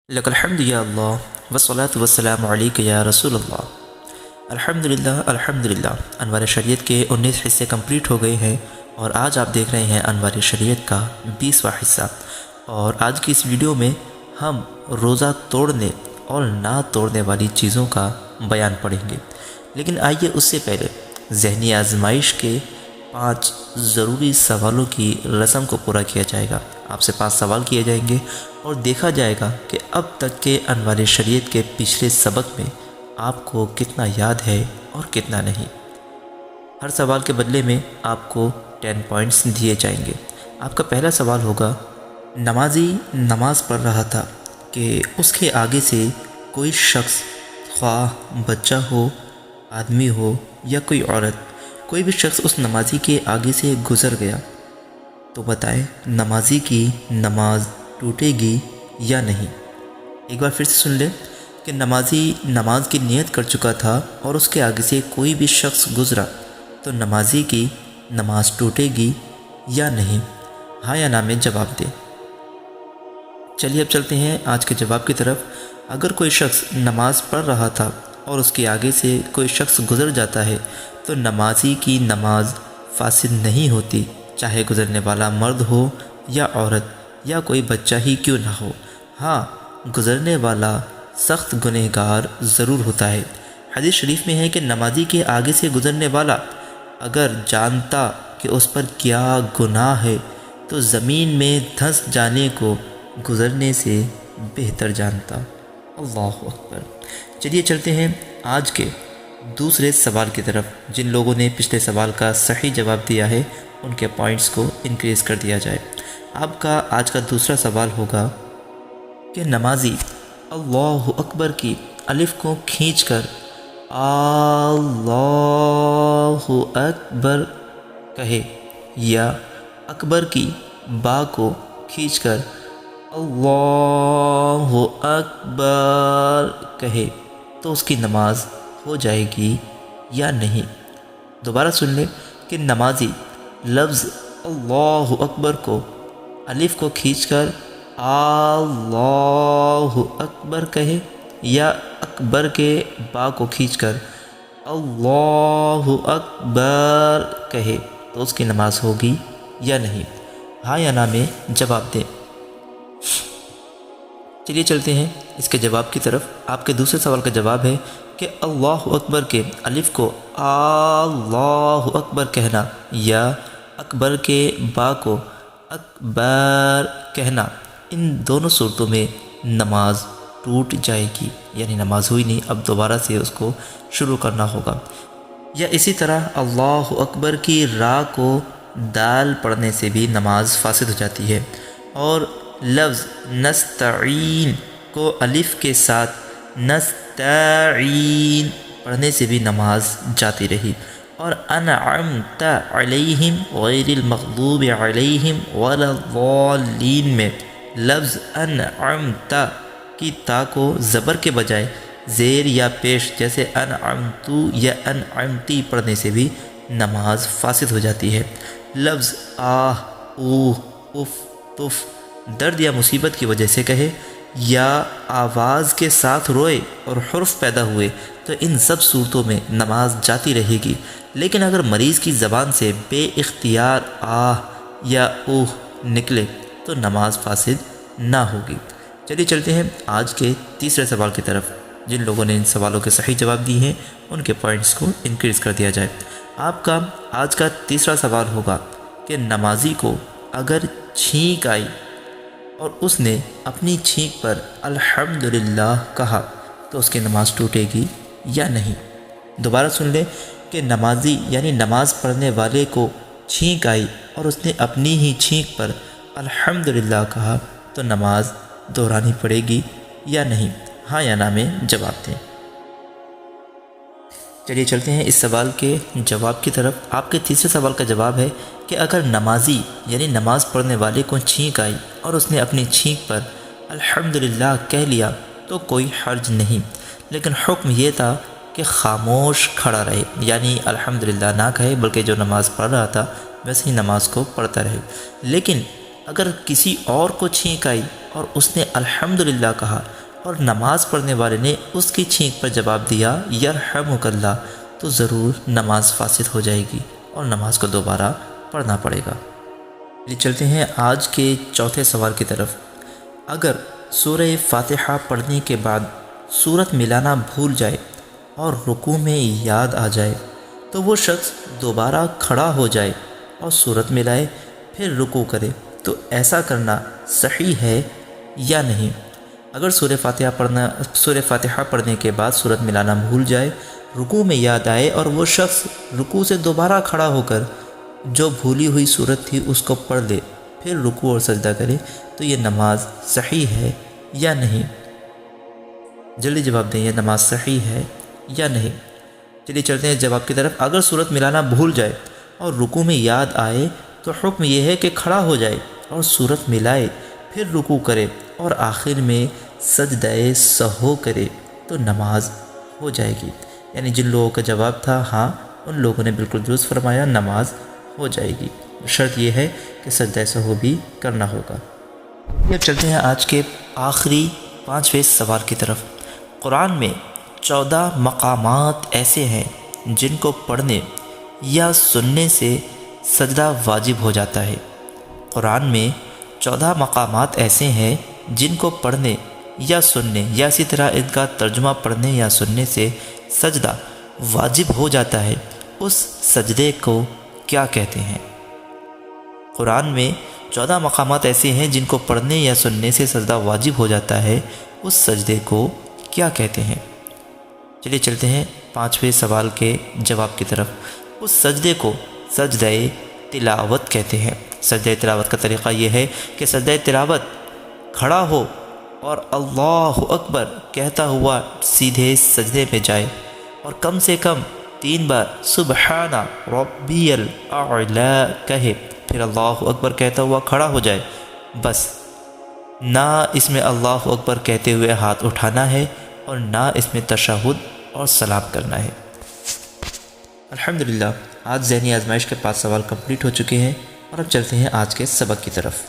لک الحمد یا اللہ والصلاة والسلام علیک یا رسول اللہ۔ الحمدللہ انوار شریعت کے 19 حصے کمپلیٹ ہو گئے ہیں اور آج آپ دیکھ رہے ہیں انوار شریعت کا 20واں حصہ۔ اور آج کی اس ویڈیو میں ہم روزہ توڑنے اور نہ توڑنے والی چیزوں کا بیان پڑھیں گے، لیکن آئیے اس سے پہلے ذہنی آزمائش کے 5 ضروری سوالوں کی رسم کو پورا کیا جائے گا۔ آپ سے 5 سوال کیے جائیں گے اور دیکھا جائے گا کہ اب تک کے انوار شریعت کے پچھلے سبق میں آپ کو کتنا یاد ہے اور کتنا نہیں۔ ہر سوال کے بدلے میں آپ کو 10 پوائنٹس دیے جائیں گے۔ آپ کا پہلا سوال ہوگا، نمازی نماز پڑھ رہا تھا کہ اس کے آگے سے کوئی شخص، خواہ بچہ ہو، آدمی ہو یا کوئی عورت، کوئی بھی شخص اس نمازی کے آگے سے گزر گیا، تو بتائیں نمازی کی نماز ٹوٹے گی یا نہیں۔ ایک بار پھر سے سن لیں کہ نمازی نماز کی نیت کر چکا تھا اور اس کے آگے سے کوئی بھی شخص گزرا تو نمازی کی نماز ٹوٹے گی یا نہیں، ہاں یا نہ میں جواب دیں۔ چلیے اب چلتے ہیں آج کے جواب کی طرف۔ اگر کوئی شخص نماز پڑھ رہا تھا اور اس کے آگے سے کوئی شخص گزر جاتا ہے تو نمازی کی نماز فاسد نہیں ہوتی، چاہے گزرنے والا مرد ہو یا عورت یا کوئی بچہ ہی کیوں نہ ہو۔ ہاں، گزرنے والا سخت گنہگار ضرور ہوتا ہے۔ حدیث شریف میں ہے کہ نمازی کے آگے سے گزرنے والا اگر جانتا کہ اس پر کیا گناہ ہے تو زمین میں دھنس جانے کو گزرنے سے بہتر جانتا۔ اللہ اکبر۔ چلیے چلتے ہیں آج کے دوسرے سوال کی طرف۔ جن لوگوں نے پچھلے سوال کا صحیح جواب دیا ہے ان کے پوائنٹس کو انکریز کر دیا جائے۔ آپ کا آج کا دوسرا سوال ہوگا کہ نمازی اللہ اکبر کی الف کو کھینچ کر اللہ اکبر کہے یا اکبر کی با کو کھینچ کر اللہ اکبر کہے تو اس کی نماز ہو جائے گی یا نہیں۔ دوبارہ سن لیں کہ نمازی لفظ اللہ اکبر کو الف کو کھینچ کر اللہ اکبر کہے یا اکبر کے با کو کھینچ کر اللہ اکبر کہے تو اس کی نماز ہوگی یا نہیں، ہاں یا نہ میں جواب دیں۔ چلیے چلتے ہیں اس کے جواب کی طرف۔ آپ کے دوسرے سوال کا جواب ہے کہ اللہ اکبر کے الف کو اللہ اکبر کہنا یا اکبر کے با کو اکبر کہنا، ان دونوں صورتوں میں نماز ٹوٹ جائے گی، یعنی نماز ہوئی نہیں، اب دوبارہ سے اس کو شروع کرنا ہوگا۔ یا اسی طرح اللہ اکبر کی را کو دال پڑھنے سے بھی نماز فاسد ہو جاتی ہے، اور لفظ نستعین کو الف کے ساتھ نستعین پڑھنے سے بھی نماز جاتی رہی، اور انعمت علیہم غیر المغضوب علیہم ولا الضالین میں لفظ انعمت کی تا کو زبر کے بجائے زیر یا پیش جیسے انعمتو یا انعمتی پڑھنے سے بھی نماز فاسد ہو جاتی ہے۔ لفظ آہ، اوہ، اف، تف درد یا مصیبت کی وجہ سے کہے یا آواز کے ساتھ روئے اور حرف پیدا ہوئے تو ان سب صورتوں میں نماز جاتی رہے گی، لیکن اگر مریض کی زبان سے بے اختیار آہ یا اوہ نکلے تو نماز فاسد نہ ہوگی۔ چلیے چلتے ہیں آج کے تیسرے سوال کی طرف۔ جن لوگوں نے ان سوالوں کے صحیح جواب دیے ہیں ان کے پوائنٹس کو انکریز کر دیا جائے۔ آپ کا آج کا تیسرا سوال ہوگا کہ نمازی کو اگر چھینک آئی اور اس نے اپنی چھینک پر الحمدللہ کہا تو اس کی نماز ٹوٹے گی یا نہیں۔ دوبارہ سن لیں کہ نمازی یعنی نماز پڑھنے والے کو چھینک آئی اور اس نے اپنی ہی چھینک پر الحمدللہ کہا تو نماز دہرانی پڑے گی یا نہیں، ہاں یا نہ میں جواب دیں۔ چلیے چلتے ہیں اس سوال کے جواب کی طرف۔ آپ کے تیسرے سوال کا جواب ہے کہ اگر نمازی یعنی نماز پڑھنے والے کو چھینک آئی اور اس نے اپنی چھینک پر الحمدللہ کہہ لیا تو کوئی حرج نہیں، لیکن حکم یہ تھا کہ خاموش کھڑا رہے، یعنی الحمدللہ نہ کہے بلکہ جو نماز پڑھ رہا تھا ویسے ہی نماز کو پڑھتا رہے۔ لیکن اگر کسی اور کو چھینک آئی اور اس نے الحمدللہ کہا اور نماز پڑھنے والے نے اس کی چھینک پر جواب دیا یرحمک اللہ، تو ضرور نماز فاسد ہو جائے گی اور نماز کو دوبارہ پڑھنا پڑے گا۔ چلتے ہیں آج کے چوتھے سوال کی طرف۔ اگر سورہ فاتحہ پڑھنے کے بعد سورت ملانا بھول جائے اور رکوع میں یاد آ جائے تو وہ شخص دوبارہ کھڑا ہو جائے اور سورت ملائے پھر رکوع کرے، تو ایسا کرنا صحیح ہے یا نہیں؟ اگر سورہ فاتحہ پڑھنے کے بعد سورت ملانا بھول جائے، رکوع میں یاد آئے اور وہ شخص رکوع سے دوبارہ کھڑا ہو کر جو بھولی ہوئی سورت تھی اس کو پڑھ لے پھر رکوع اور سجدہ کرے، تو یہ نماز صحیح ہے یا نہیں؟ جلدی جواب دیں، یہ نماز صحیح ہے یا نہیں؟ چلیے چلتے ہیں جواب کی طرف۔ اگر سورت ملانا بھول جائے اور رکوع میں یاد آئے تو حکم یہ ہے کہ کھڑا ہو جائے اور سورت ملائے پھر رکوع کرے اور آخر میں سجدہ سہو کرے تو نماز ہو جائے گی۔ یعنی جن لوگوں کا جواب تھا ہاں، ان لوگوں نے بالکل درست فرمایا، نماز ہو جائے گی، شرط یہ ہے کہ سجدہ سہو بھی کرنا ہوگا۔ اب چلتے ہیں آج کے آخری 5ویں سوال کی طرف۔ قرآن میں 14 مقامات ایسے ہیں جن کو پڑھنے یا سننے سے سجدہ واجب ہو جاتا ہے۔ قرآن میں 14 مقامات ایسے ہیں جن کو پڑھنے یا سننے یا اسی طرح ان کا ترجمہ پڑھنے یا سننے سے سجدہ واجب ہو جاتا ہے۔ اس سجدے کو کیا کہتے ہیں؟ قرآن میں 14 مقامات ایسے ہیں جن کو پڑھنے یا سننے سے سجدہ واجب ہو جاتا ہے، اس سجدے کو کیا کہتے ہیں؟ چلیے چلتے ہیں 5ویں سوال کے جواب کی طرف۔ اس سجدے کو سجدہ تلاوت کہتے ہیں۔ سجدہ تلاوت کا طریقہ یہ ہے کہ سجدہ تلاوت کھڑا ہو اور اللہ اکبر کہتا ہوا سیدھے سجدے میں جائے اور کم سے کم 3 بار سبحان ربی الاعلی کہے، پھر اللہ اکبر کہتا ہوا کھڑا ہو جائے۔ بس نہ اس میں اللہ اکبر کہتے ہوئے ہاتھ اٹھانا ہے اور نہ اس میں تشہد اور سلام کرنا ہے۔ الحمدللہ آج ذہنی آزمائش کے 5 سوال کمپلیٹ ہو چکے ہیں اور اب چلتے ہیں آج کے سبق کی طرف۔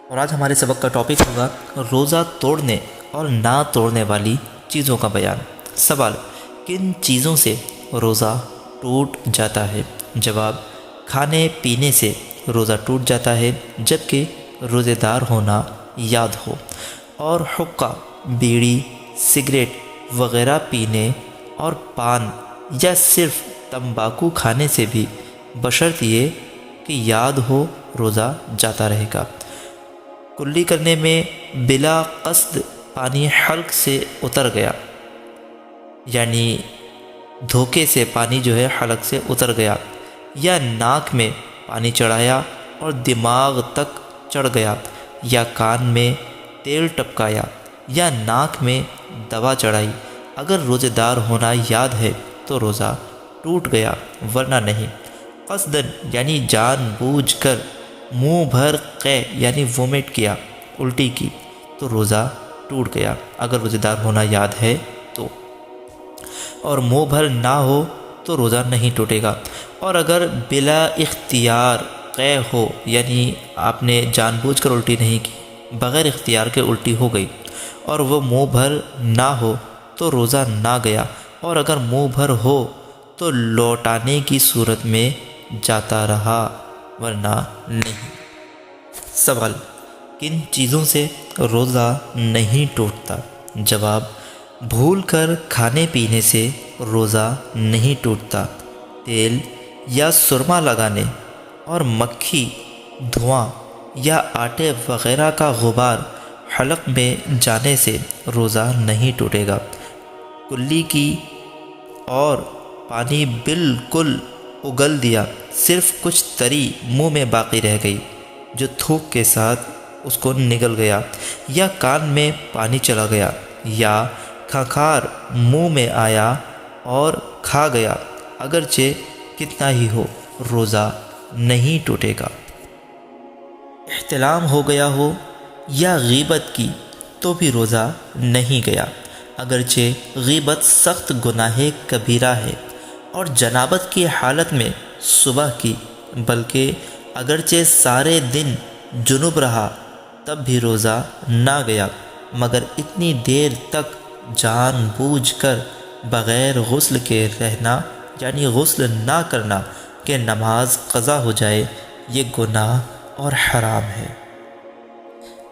اور آج ہمارے سبق کا ٹاپک ہوگا روزہ توڑنے اور نہ توڑنے والی چیزوں کا بیان۔ سوال: کن چیزوں سے روزہ ٹوٹ جاتا ہے؟ جواب: کھانے پینے سے روزہ ٹوٹ جاتا ہے جبکہ روزے دار ہونا یاد ہو، اور حقہ، بیڑی، سگریٹ وغیرہ پینے اور پان یا صرف تمباکو کھانے سے بھی بشرط یہ کہ یاد ہو روزہ جاتا رہے گا۔ کلی کرنے میں بلا قصد پانی حلق سے اتر گیا، یعنی دھوکے سے پانی جو ہے حلق سے اتر گیا، یا ناک میں پانی چڑھایا اور دماغ تک چڑھ گیا، یا کان میں تیل ٹپکایا، یا ناک میں دوا چڑھائی، اگر روزے دار ہونا یاد ہے تو روزہ ٹوٹ گیا ورنہ نہیں۔ قصدن یعنی جان بوجھ کر منہ بھر قے یعنی وومٹ کیا، الٹی کی، تو روزہ ٹوٹ گیا اگر روزے دار ہونا یاد ہے تو، اور منہ بھر نہ ہو تو روزہ نہیں ٹوٹے گا۔ اور اگر بلا اختیار قے ہو، یعنی آپ نے جان بوجھ کر الٹی نہیں کی، بغیر اختیار کے الٹی ہو گئی اور وہ منہ بھر نہ ہو تو روزہ نہ گیا، اور اگر منہ بھر ہو تو لوٹانے کی صورت میں جاتا رہا ورنہ نہیں۔ سوال: کن چیزوں سے روزہ نہیں ٹوٹتا؟ جواب: بھول کر کھانے پینے سے روزہ نہیں ٹوٹتا، تیل یا سرما لگانے اور مکھی، دھواں یا آٹے وغیرہ کا غبار حلق میں جانے سے روزہ نہیں ٹوٹے گا، کلی کی اور پانی بالکل اگل دیا، صرف کچھ تری منہ میں باقی رہ گئی جو تھوک کے ساتھ اس کو نگل گیا، یا کان میں پانی چلا گیا، یا کھنکھار منہ میں آیا اور کھا گیا، اگرچہ کتنا ہی ہو روزہ نہیں ٹوٹے گا۔ احتلام ہو گیا ہو یا غیبت کی تو بھی روزہ نہیں گیا، اگرچہ غیبت سخت گناہ کبیرہ ہے، اور جنابت کی حالت میں صبح کی، بلکہ اگرچہ سارے دن جنب رہا تب بھی روزہ نہ گیا، مگر اتنی دیر تک جان بوجھ کر بغیر غسل کے رہنا، یعنی غسل نہ کرنا کہ نماز قضا ہو جائے، یہ گناہ اور حرام ہے۔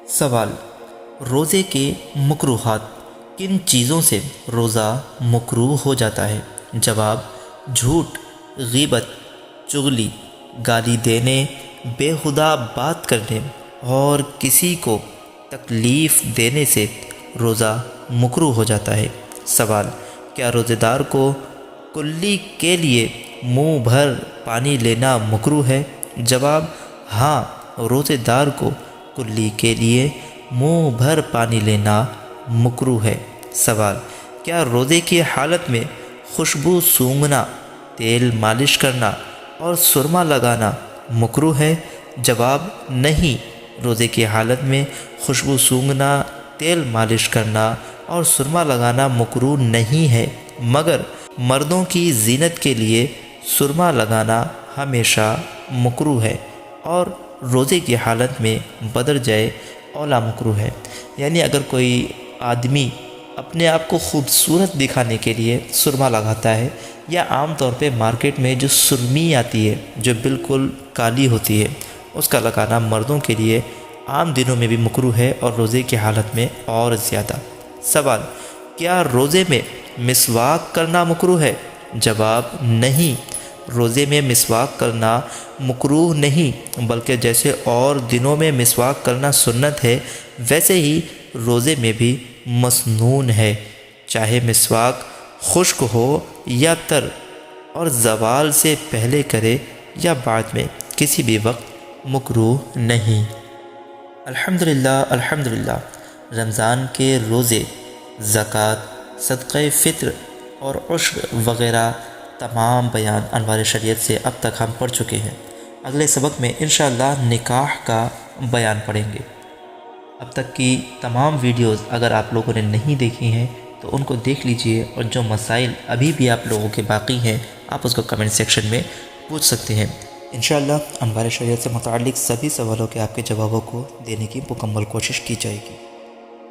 سوال: روزے کے مکروہات، کن چیزوں سے روزہ مکروہ ہو جاتا ہے؟ جواب: جھوٹ، غیبت، چغلی، گالی دینے، بےہودہ بات کرنے اور کسی کو تکلیف دینے سے روزہ مکروہ ہو جاتا ہے۔ سوال: کیا روزے دار کو کلی کے لیے منہ بھر پانی لینا مکروہ ہے؟ جواب: ہاں، روزے دار کو کلی کے لیے منہ بھر پانی لینا مکروہ ہے۔ سوال: کیا روزے کی حالت میں خوشبو سونگھنا، تیل مالش کرنا اور سرما لگانا مکروہ ہے؟ جواب: نہیں، روزے کی حالت میں خوشبو سونگھنا، تیل مالش کرنا اور سرما لگانا مکروہ نہیں ہے، مگر مردوں کی زینت کے لیے سرما لگانا ہمیشہ مکروہ ہے اور روزے کی حالت میں بدرجہ اولا مکروہ ہے۔ یعنی اگر کوئی آدمی اپنے آپ کو خوبصورت دکھانے کے لیے سرما لگاتا ہے، یا عام طور پہ مارکیٹ میں جو سرمی آتی ہے جو بالکل کالی ہوتی ہے، اس کا لگانا مردوں کے لیے عام دنوں میں بھی مکروہ ہے اور روزے کی حالت میں اور زیادہ۔ سوال: کیا روزے میں مسواک کرنا مکروہ ہے؟ جواب: نہیں، روزے میں مسواک کرنا مکروہ نہیں، بلکہ جیسے اور دنوں میں مسواک کرنا سنت ہے، ویسے ہی روزے میں بھی مسنون ہے، چاہے مسواک خشک ہو یا تر، اور زوال سے پہلے کرے یا بعد میں، کسی بھی وقت مکروہ نہیں۔ الحمدللہ الحمدللہ، رمضان کے روزے، زکوٰۃ، صدقہ فطر اور عشر وغیرہ تمام بیان انوار شریعت سے اب تک ہم پڑھ چکے ہیں۔ اگلے سبق میں انشاءاللہ نکاح کا بیان پڑھیں گے۔ اب تک کی تمام ویڈیوز اگر آپ لوگوں نے نہیں دیکھی ہیں تو ان کو دیکھ لیجئے، اور جو مسائل ابھی بھی آپ لوگوں کے باقی ہیں آپ اس کو کمنٹ سیکشن میں پوچھ سکتے ہیں۔ انشاءاللہ انوار شریعت سے متعلق سبھی سوالوں کے آپ کے جوابوں کو دینے کی مکمل کوشش کی جائے گی۔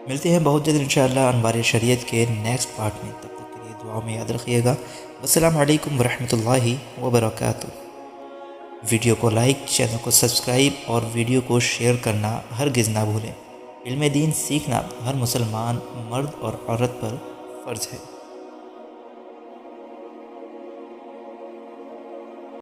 ملتے ہیں بہت جلد انشاءاللہ انوار شریعت کے نیکسٹ پارٹ میں، تب تک کے لیے دعا میں یاد رکھیے گا۔ السلام علیکم ورحمۃ اللہ وبرکاتہ۔ ویڈیو کو لائک، چینل کو سبسکرائب اور ویڈیو کو شیئر کرنا ہرگز نہ بھولیں۔ علم دین سیکھنا ہر مسلمان مرد اور عورت پر فرض ہے۔